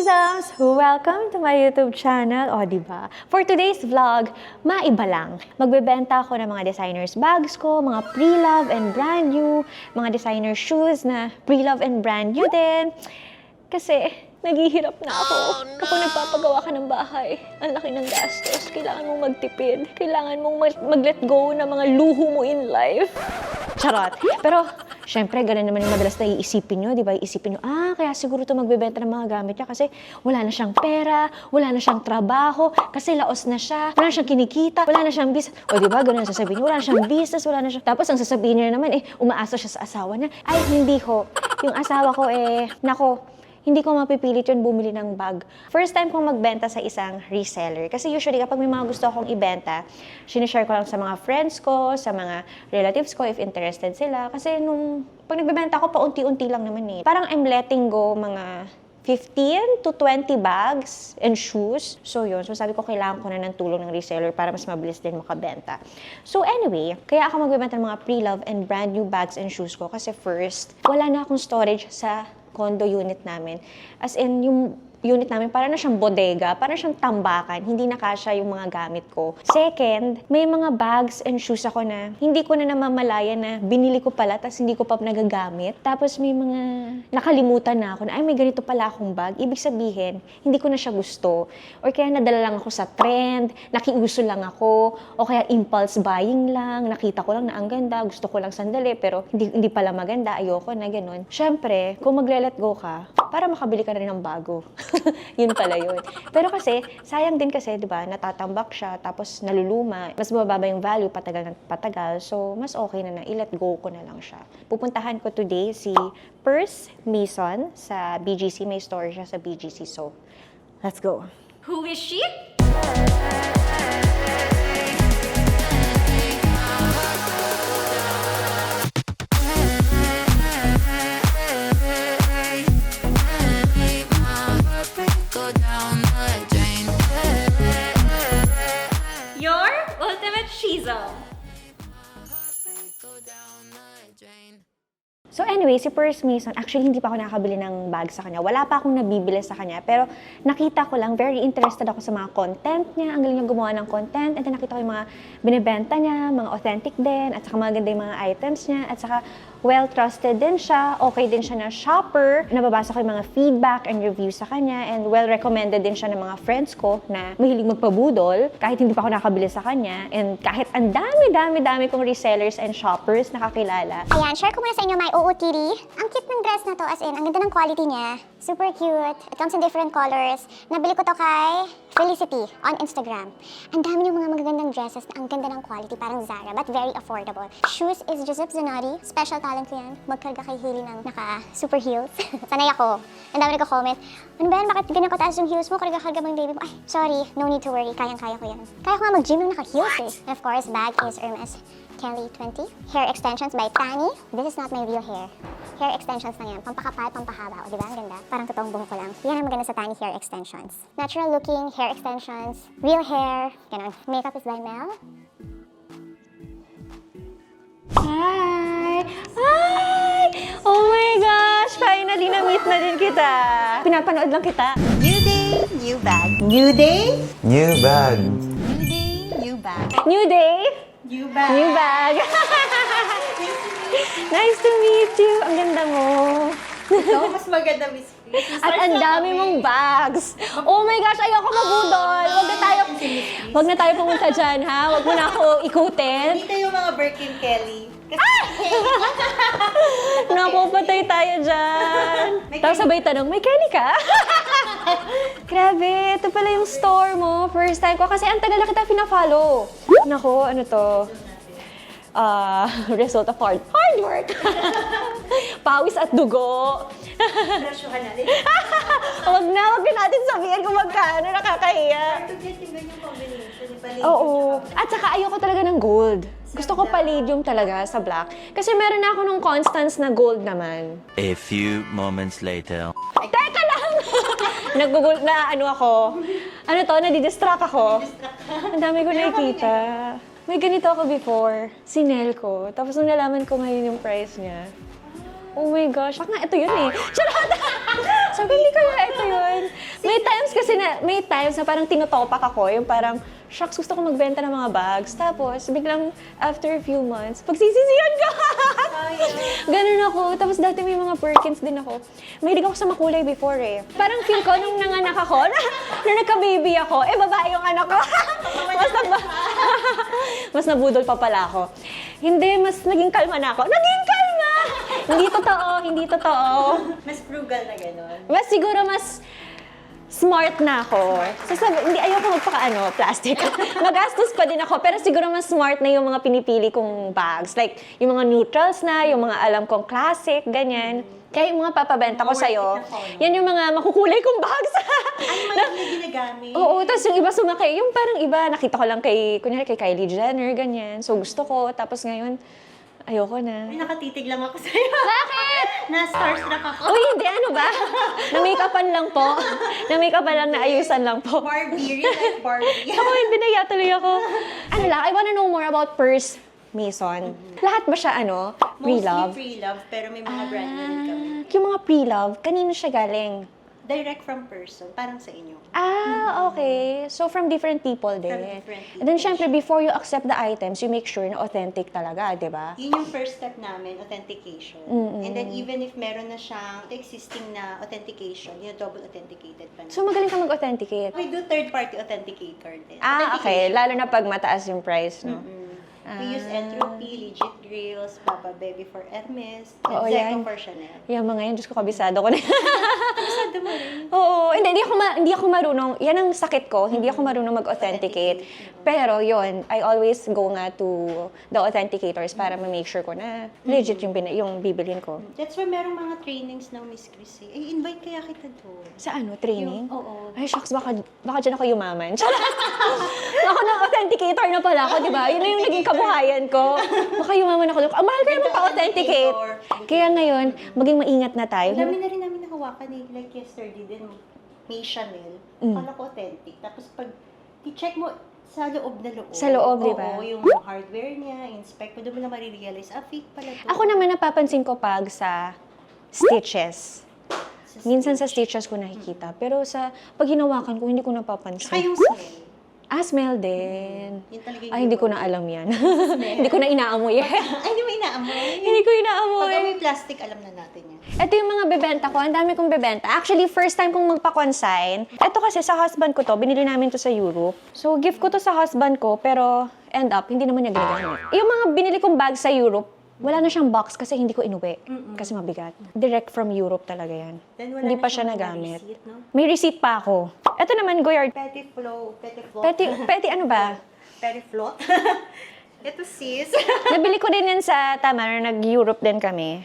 Shizams! Welcome to my YouTube channel. O, diba? For today's vlog, maiba lang. Magbebenta ako ng mga designers bags ko, mga pre-love and brand new, mga designer shoes na pre-love and brand new din. Kasi, naghihirap na ako. Kapag nagpapagawa ka ng bahay, ang laki ng gastos. Kailangan mong magtipid. Kailangan mong mag-let go ng mga luho mo in life. Charot. Pero, syempre, ganun naman yung madalas na iisipin nyo, di ba? Iisipin nyo, kaya siguro ito magbebenta ng mga gamit niya kasi wala na siyang pera, wala na siyang trabaho, kasi laos na siya, wala na siyang kinikita, wala na siyang business. O di ba, ganun ang sasabihin niyo, wala na siyang business, wala na siyang... Tapos ang sasabihin niya naman, umaasa siya sa asawa niya. Ay, hindi ho. Yung asawa ko, nako, hindi ko mapipilit yun bumili ng bag. First time kong magbenta sa isang reseller. Kasi usually kapag may mga gusto akong ibenta, sinishare ko lang sa mga friends ko, sa mga relatives ko if interested sila. Kasi pag nagbebenta ako, paunti-unti lang naman eh. Parang I'm letting go mga 15 to 20 bags and shoes. So yun, so sabi ko kailangan ko na ng tulong ng reseller para mas mabilis din makabenta. So anyway, kaya ako magbebenta ng mga pre-love and brand new bags and shoes ko kasi first, wala na akong storage sa condo unit namin. As in, yung unit namin, para na siyang bodega, para siyang tambakan, hindi na kasya yung mga gamit ko. Second, may mga bags and shoes ako na hindi ko na namamalaya na binili ko pala, tapos hindi ko pa nagagamit. Tapos may mga nakalimutan na ako na, ay, may ganito pala akong bag. Ibig sabihin, hindi ko na siya gusto. Or kaya nadala lang ako sa trend, nakiuso lang ako, o kaya impulse buying lang, nakita ko lang na ang ganda, gusto ko lang sandali, pero hindi pala maganda, ayoko na, ganun. Siyempre, kung magle-let go ka, para makabili ka na rin ng bago. Yun pala yun. Pero kasi, sayang din kasi, di ba, natatambak siya, tapos naluluma, mas mababa yung value, patagal ng patagal. So, mas okay na i-let go ko na lang siya. Pupuntahan ko today si Purse Mason sa BGC. May store siya sa BGC. So, let's go. Who is she? Your ultimate Shizo. So anyway, si Purse Mason, actually hindi pa ako nakakabili ng bag sa kanya. Wala pa akong nabibili sa kanya. Pero nakita ko lang, very interested ako sa mga content niya. Ang galing niya gumawa ng content. And then nakita ko yung mga binibenta niya, mga authentic din. At saka maganda yung mga items niya. At saka well-trusted din siya. Okay din siya na shopper. Nababasa ko yung mga feedback and reviews sa kanya. And well-recommended din siya ng mga friends ko na mahilig magpabudol. Kahit hindi pa ako nakabili sa kanya. And kahit ang dami kong resellers and shoppers nakakilala. Ayan, share ko muna sa inyo my OOTD. Ang cute ng dress na to, as in, ang ganda ng quality niya. Super cute. It comes in different colors. Nabili ko to kay Felicity on Instagram. Ang dami yung mga magagandang dresses na ang ganda ng quality, parang Zara, but very affordable. Shoes is Giuseppe Zanotti. Special talent ko yan. Magkarga kay Hailey ng naka-super heels. Sanay ako. Ang dami nagko-comment, ano ba yan? Bakit ganyan kataas yung heels mo? Karga-karga mo yung baby mo. Ay, sorry. No need to worry. Kayang-kaya ko yan. Kaya ko nga mag-gym ng naka-heels eh. And of course, bag is Hermes Kelly 20. Hair extensions by Tani. This is not my real hair. Hair extensions lang yan. Pampakapal, pampahaba. O, di ba? Ang ganda. Parang totoong buhok ko lang. Yan ang maganda sa Tani hair extensions. Natural looking hair extensions. Real hair. Ganun. Makeup is by Mel. Hi! Hi! Oh my gosh! Finally, na-meet na din kita. Pinapanood lang kita. New day, new bag. New day, New bag. new day, new bag. New day, New bag. new bag. Nice to meet you. Ang ganda mo. Ikaw, mas maganda, Miss Chris. At ang dami mong bags. Oh my gosh, ayoko mabudol. Wag na tayo pumunta dyan, ha? Wag mo na ako ikutin. Dito yung mga Birkin Kelly. Naku, patay tayo dyan. Tapos sabay tanong, may Kelly ka? Grabe, ito pala yung store mo. First time ko. Kasi ang tagal na kita pina-follow. Naku, ano to? Result of hard work. Pawis at dugo. Presyohan natin. Wag na natin sabihin kung magkano, nakakahiya. To get yung ganyang combination. Oo. At saka ayoko talaga ng gold. Gusto ko palladium talaga sa black. Kasi meron na ako nung Constance na gold naman. A few moments later. Teka lang! Nag-gold na ano ako. Ano to? Nadidistract ako. Ang dami ko nakikita. May ganito ako before. Sinel ko. Tapos nung nalaman ko ngayon yung price niya, oh my gosh, baka nga ito yun eh. Charot! Sabi, hindi kaya ito yun. nga, may times na parang tinutopak ako, yung parang, shucks, gusto ko magbenta ng mga bags. Tapos, biglang, after a few months, pagsisisihan ka! Ganun ako. Tapos dati may mga Perkins din ako. Mahilig ako sa makulay before eh. Parang feel ko nung nanganak ako, nung nagka-baby ako, babae yung anak ko. Mas nabudol pa pala ako. Hindi, mas naging kalma na ako. Naging kalma! Hindi totoo, hindi totoo. Mas frugal na gano'n. Mas siguro mas smart na ako. Hindi ayoko plastic. Magastos pa din ako, pero siguro mas smart na yung mga pinipili kong bags. Like, yung mga neutrals na, yung mga alam kong classic, ganyan. Kaya yung mga papabenta ko sa'yo, yan yung mga makukulay kong bags. Ay, mali ginagamit. Oo, tapos yung iba sumakay, yung parang iba, nakita ko lang kunyari kay Kylie Jenner, ganyan. So gusto ko, tapos ngayon, ayoko na. Ay, nakatitig lang ako sa'yo. Bakit? Na-starstruck ako. Uy, hindi, ano ba? Na-make-upan lang po. Na-make-upan lang, naayusan lang po. Barbie, real life Barbie. Ako, hindi na tuloy ako. Ano lang, I wanna know more about Purse Mason. Lahat ba siya, pre-love? Mostly pre-love, pero may mga brand new din kami. Yung mga pre-love, kanino siya galing? Direct from person, parang sa inyo. Okay. So, from different people din. From different people. And then, syempre, before you accept the items, you make sure na authentic talaga, di ba? Yun yung first step namin, authentication. And then even if meron na siyang existing na authentication, yung double authenticated pa na. So, magaling ka mag-authenticate. We do third-party authenticator din. Okay. Lalo na pag mataas yung price, no? We use Entropy, Legit Grills, Papa Baby for Hermes, Oo, and yan. Zeco for Chanel. Yung mga yan, Diyos ko, kabisado ko na. Kabisado mo rin. Oo, hindi ako marunong. Yan ang sakit ko, hindi ako marunong mag-authenticate. Pero yon, I always go nga to the authenticators para ma-make sure ko na legit yung bibilin ko. That's why merong mga trainings ng Miss Chrissy. Ay, invite kaya kita doon. Sa training? Oo. Ay, shucks, baka dyan ako yumaman. Ako na authenticator na pala ako, di ba? Yun na yung naging kabuhayan ko. Baka yumaman ako. Ang mahal ko naman pa-authenticate. Kaya ngayon, maging maingat na tayo. Ang dami na rin namin nakawakan eh. Like yesterday din, may Chanel. Kala ko authentic. Tapos pag i-check mo sa loob na loob. Sa loob, di ba? Oo, yung hardware niya, inspect mo, doon mo na marirealize, fake pala to. Ako naman napapansin ko pag sa stitches. Sa Minsan sa stitches ko nakikita. Pero pag hinawakan ko, hindi ko napapansin. Saka yung smell. Smell din. Yun talaga yung Ay, hindi ko na alam yan. Hindi ko na inaamoy. Ay, hindi mo inaamoy. Hindi ko Pag inaamoy. amoy plastic, alam na natin yan. Ito yung mga bebenta ko. Ang dami kong bebenta. Actually, first time kong magpa-consign. Ito kasi sa husband ko to. Binili namin to sa Europe. So, gift ko to sa husband ko. Pero, end up, hindi naman niya ginagamit. Yung mga binili kong bag sa Europe, wala na siyang box kasi hindi ko inuwi. Kasi mabigat. Direct from Europe talaga yan. Then, wala Hindi na pa siya siyang mga nagamit. receipt, no? May receipt pa ako. Ito naman, Goyard. Petit flow. Petty ano ba? Petit float. Ito sis. Nabili ko din yan sa, nag-Europe din kami.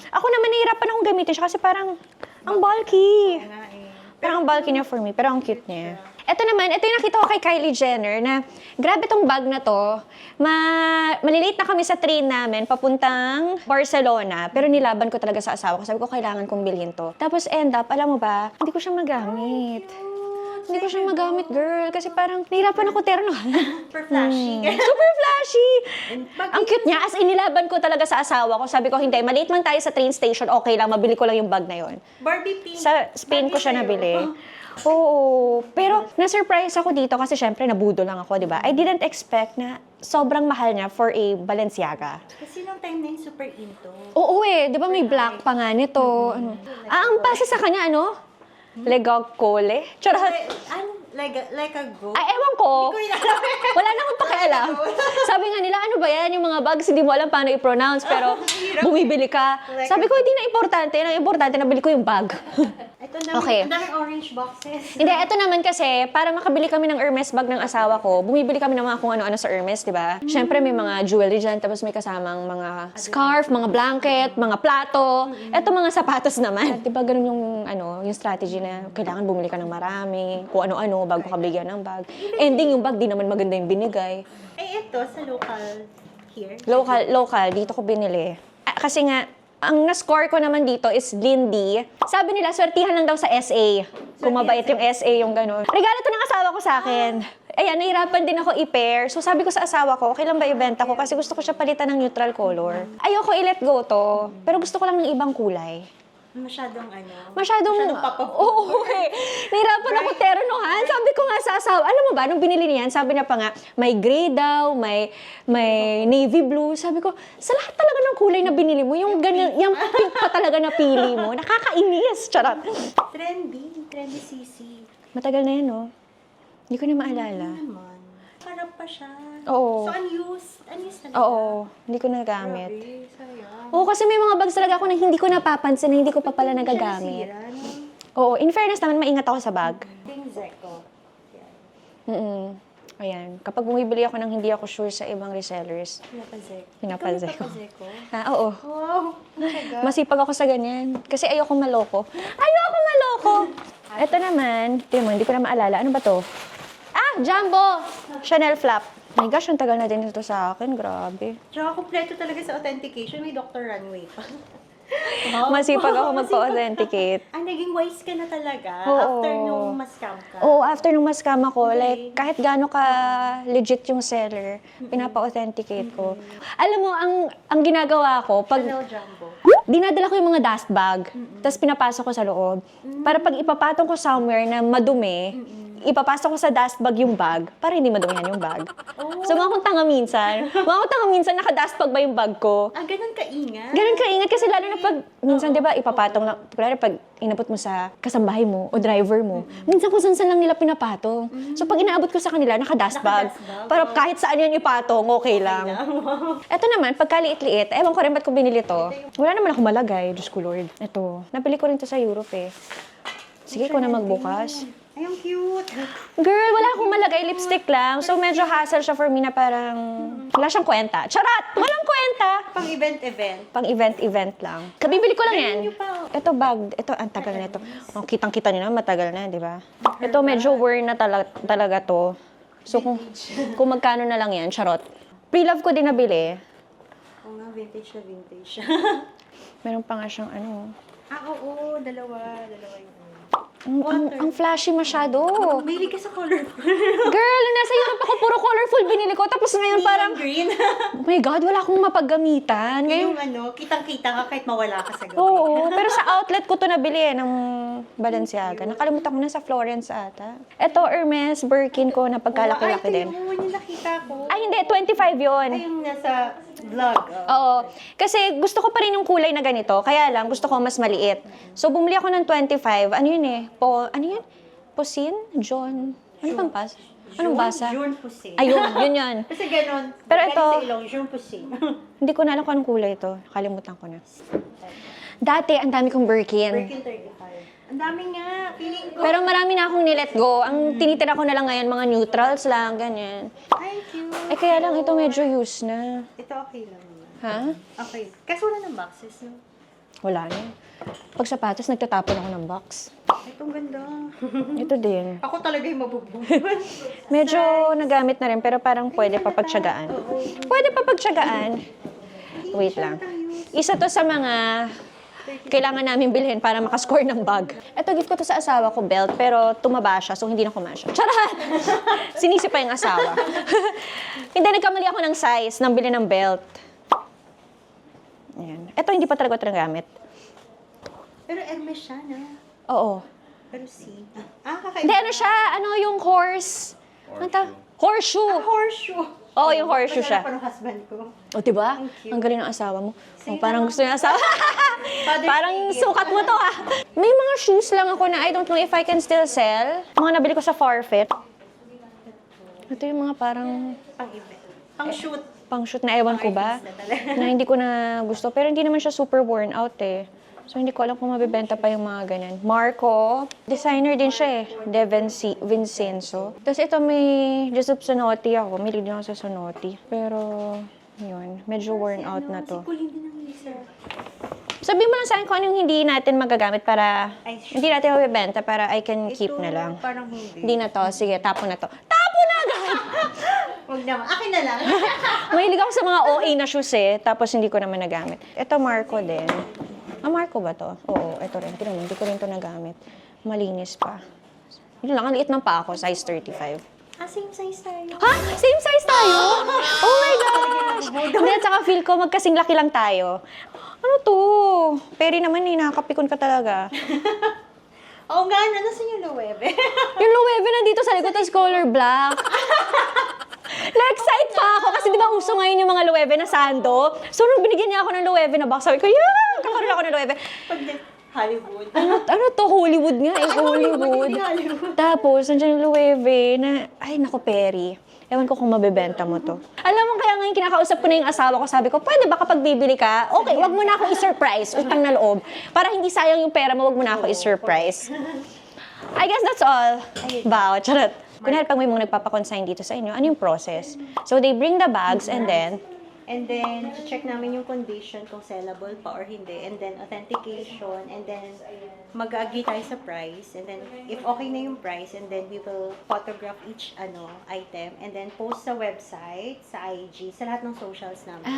Ako naman nahihirapan akong gamitin siya kasi parang, ang bulky. Nga eh. Parang ang bulky niya for me, pero ang cute niya. Ito naman, ito yung nakita ko kay Kylie Jenner na grabe tong bag na to. Malilate na kami sa train namin papuntang Barcelona, pero nilaban ko talaga sa asawa ko. Sabi ko, kailangan kong bilhin to. Tapos end up, alam mo ba, hindi ko siya magamit. Hindi ko siya magamit, girl. Kasi parang nahirapan ako terno. Super flashy. Super flashy! Ang cute niya. As inilaban ko talaga sa asawa ko. Sabi ko, hindi, malate man tayo sa train station, okay lang, mabili ko lang yung bag na yon. Barbie pink. Sa Spain ko siya Barbie nabili. sa'yo. Oo. Pero na-surprise ako dito kasi syempre nabudo lang ako, di ba? I didn't expect na sobrang mahal niya for a Balenciaga. Kasi nung time na yun, super into. Oo di ba may black pa nga nito. Ang pasa sa kanya, Legagcole? Charot. Like a goat. Ay, ewan ko. Hindi ko alam. Wala na akong pakialam. Sabi nga nila, ano ba yan? Yung mga bags, hindi mo alam paano i-pronounce, pero bumibili ka. Sabi ko, hindi na importante. Ang importante, nabili ko yung bag. Ito naman, Okay. ang daming orange boxes. Hindi, ito naman kasi, para makabili kami ng Hermes bag ng asawa ko, bumibili kami ng mga kung ano-ano sa Hermes, di ba? Siyempre, may mga jewelry dyan, tapos may kasamang mga scarf, mga blanket, mga plato. Ito mga sapatos naman. Di ba ganun yung strategy na kailangan bumili ka ng marami, kung ano-ano, bago ka bigyan ng bag. Ending yung bag, di naman maganda yung binigay. Eh, ito, sa local here. Local, dito ko binili. Kasi nga, ang na-score ko naman dito is Lindy. Sabi nila, swertihan lang daw sa SA. Kung mabait yung SA, yung gano'n. Regalo to ng asawa ko sa akin. Ayan, nahirapan din ako i-pair. So sabi ko sa asawa ko, okay lang ba ibenta ko? Kasi gusto ko siya palitan ng neutral color. Ayoko i-let go to, pero gusto ko lang ng ibang kulay. Masyadong Masyadong papapag. Oo, Nahirapan ako ternohan. asawa. Alam mo ba, nung binili niyan, sabi niya pa nga, may gray daw, may navy blue. Sabi ko, sa lahat talaga ng kulay na binili mo, yung ganyan, yung pink pa talaga na pili mo, nakakainis. Charot. Trendy CC. Matagal na yan, no? Hindi ko na maalala. Naman. Harap pa siya. Oo. So, unused talaga. Oo, hindi ko nagamit. Grabe, sayang. Oo, kasi may mga bags talaga ako na hindi ko napapansin, na hindi ko pa pala Hindi siya nagagamit. nasira, no? Oo, in fairness naman, maingat ako sa bag. Yung Zeco. Yan. Ayan, kapag bumibili ako ng hindi ako sure sa ibang resellers, Pinapazeko. Pinapazeko. Ikaw nagpapazeko? oo, Wow, talaga. masipag ako sa ganyan. Kasi ayoko maloko. Ayoko maloko! Ito naman, ito mo, hindi ko na maalala. Ano ba to? Ah, Jumbo! Chanel flap. My gosh, ang tagal na din ito sa akin. Grabe. Tsaka kompleto talaga sa authentication. May Dr. Runway pa. Wow. Masipag ako Masipag. magpa-authenticate. Naging wise ka na talaga Oo. after nung mas-scam ka. Oo, after nung ma-scam ako, Okay. like, kahit gaano ka legit yung seller, pinapa-authenticate ko. Alam mo, ang ginagawa ko, pag Chanel Jumbo. dinadala ko yung mga dust bag, tapos pinapasok ko sa loob, para pag ipapatong ko somewhere na madumi, ipapasok ko sa dust bag yung bag, para hindi madumihan yung bag. So, mga akong tanga minsan, naka-dust bag ba yung bag ko? Ganun kaingat. Ganun kaingat kasi lalo na pag, minsan di ba, ipapatong lang, kunwari pag inabot mo sa kasambahay mo o driver mo, minsan kung saan lang nila pinapatong. So pag inaabot ko sa kanila, naka-dust bag. Naka-dust bag, Para kahit saan yan ipatong, okay lang. Ito naman, pagkaliit-liit, ewan ko rin ba't ko binili to. Wala naman ako malagay, Diyos ko Lord. Ito, nabili ko rin to sa Europe eh. Sige, ko na magbukas. Ay, ang cute. Girl, wala akong malagay, lipstick lang. So medyo hassle siya for me na parang wala siyang kwenta. Charot! Walang kwenta! Pang event-event. Pang event lang. Kabibili ko lang yan. Galing niyo pa. Ito bag, ito ang tagal na ito. Oh, kitang-kita niyo na matagal na, di ba? Ito medyo worn na talaga to. So kung magkano na lang yan, charot. Pre-love ko din nabili. Oo nga, vintage na vintage. Meron pa nga siyang ano. Oo, dalawa yung Ang flashy masyado. Mahilig ka sa colorful. Girl, nasa Europe ako, puro colorful binili ko. Tapos ngayon parang, green. oh my God, wala akong mapaggamitan. Ngayon, Yung kitang-kita ka kahit mawala ka sa gabi. oo, pero sa outlet ko to nabili ng Balenciaga. Nakalimutan ko na sa Florence ata. Ito, Hermes, Birkin ko na pagkalaki-laki din. Ay, yung nakita ko. Ay, hindi, 25 yon. Ay, yung nasa vlog. Oo. Kasi gusto ko pa rin yung kulay na ganito. Kaya lang, gusto ko mas maliit. So, bumili ako ng 25. Ano yun eh? Ano yun? Posin? John? Ano bang pas? Anong basa? June Pusin. Ayun, yun yun. Kasi ganun. Pero galing ito- sa ilong, June Pusin. Hindi ko na alam kung anong kulay ito. Kalimutan ko na. Dati, ang dami kong Birkin. Birkin 35. Ang dami nga. Feeling ko. Pero marami na akong nilet go. Ang tinitira ko na lang ngayon, mga neutrals lang, ganyan. Ay, cute. Eh, kaya lang ito medyo used na. Ito okay lang naman. Ha? Okay. Kasi wala ng boxes, no? Wala na. Pag sapatos, nagtatapon ako ng box. Itong ganda. Ito din. Ako talaga yung mabubuhay. Medyo nagamit na rin, pero parang pwede pa pagtsagaan. Pwede pa pagtsagaan. Wait lang. Isa to sa mga kailangan namin bilhin para makascore ng bag. Ito, gift ko to sa asawa ko, belt, pero tumaba siya, so hindi na kumasya. Charot! Sinisi pa yung asawa. Hindi, nagkamali ako ng size nang bili ng belt. Ayan. Ito, hindi pa talaga ito nagamit. Pero Hermes siya, na. Oo. Pero si. Kakaiba. Hindi, ano siya? Ano yung horse? Horseshoe. Horseshoe. Oo, yung horseshoe siya. Parang husband ko. O, diba? Thank you. Ang galing ng asawa mo. O, Same parang lang. gusto niya asawa. Parang Day. sukat mo to, ha? May mga shoes lang ako na I don't know if I can still sell. Mga nabili ko sa Farfetch. Ito yung mga parang Pang-event. Pang-shoot. pang-shoot na ewan ko ba. Artist na talaga. Na hindi ko na gusto. Pero hindi naman siya super worn out eh. So, hindi ko alam kung mabibenta pa yung mga ganyan. Marco. Designer din siya eh. De Vincenzo. Tapos ito may Giuseppe Sonotti ako. Milig din ako sa Sonotti. Pero, yun. Medyo worn out na to. Si Colleen din ang Lisa. Sabihin mo lang sa akin kung anong hindi natin magagamit para, Ay, sure. hindi natin mabibenta para I can keep Ito, na lang. parang hindi. Hindi na to. Sige, tapo na to. Tapo na agad! Huwag naman. Akin na lang. Mahilig ako sa mga OA na shoes eh. Tapos hindi ko naman nagamit. Ito Marco din. Ah, Marco ba to? Oo, ito rin. Tignan mo, hindi ko rin to nagamit. Malinis pa. Yun lang, ang liit ng pa ako, size 35. Same size tayo. Ha? Same size tayo? Oh my gosh! Hindi, at saka feel ko magkasing laki lang tayo. Ano to? Peri naman eh, nakakapikon ka talaga. Oo nga, nasa yung Loewe? Yung Loewe nandito sa likod, tapos color black. Na-excite pa ako kasi di ba uso ngayon yung mga Loewe na sando? So nung binigyan niya ako ng Loewe na box, sabi ko, yeah! Kakaroon ako ng Loewe. Pag Hollywood. Ano to? Hollywood nga eh, Hollywood. Hindi Hollywood. Tapos, nandiyan yung Loewe na, ay naku, Perry. Ewan ko kung mabebenta mo to. Alam mo, kaya ngayon kinakausap ko na yung asawa ko, sabi ko, pwede ba kapag bibili ka, okay, wag mo na ako i-surprise, utang na loob. Para hindi sayang yung pera mo, wag mo na ako i-surprise. I guess that's all. Bao, charot. Kunwari, pag may mga nagpapakonsign dito sa inyo, ano yung process? So, they bring the bags and then, check namin yung condition kung sellable pa or hindi. And then, authentication. And then, mag-agree tayo sa price. And then, if okay na yung price, and then we will photograph each item. And then, post sa website, sa IG, sa lahat ng socials namin.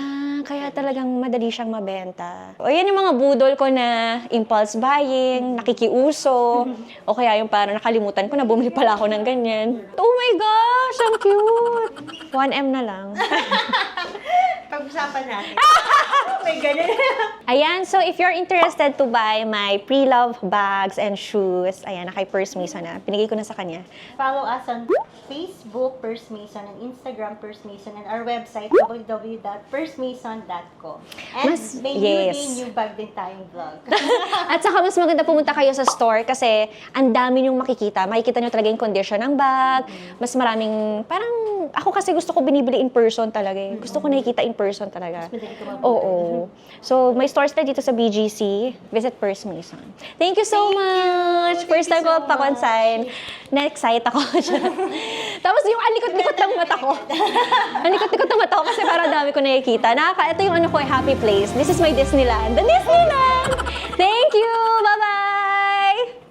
kaya talagang madali siyang mabenta. O yan yung mga budol ko na impulse buying, nakikiuso, o kaya yung parang nakalimutan ko na bumili pala ako ng ganyan. Oh my gosh, ang cute! 1M na lang. Pag-usapan natin. May ganun. Ayan, so if you're interested to buy my pre-love bags and shoes, ayan, nakay Purse Mason na. Pinigay ko na sa kanya. Follow us on Facebook, Purse Mason, and Instagram, Purse Mason, and our website, www.pursemason.com. And may new bag din tayong vlog. At saka mas maganda pumunta kayo sa store kasi ang dami niyong makikita. Makikita niyo talaga yung condition ng bag. Mas maraming, parang ako kasi gusto ko binibili in person talaga eh. Gusto ko nakikita in person talaga. Madali ko mabili. Oo. So, may stores na dito sa BGC. Visit Purse Mason. Thank you so much! First time ko pa-consign. Na-excite ako. Tapos yung alikot-likot ng mata ko. Alikot-likot ng mata ko kasi parang dami ko nakikita. Ito yung happy place. This is my Disneyland. The Disneyland! Thank you! Bye-bye!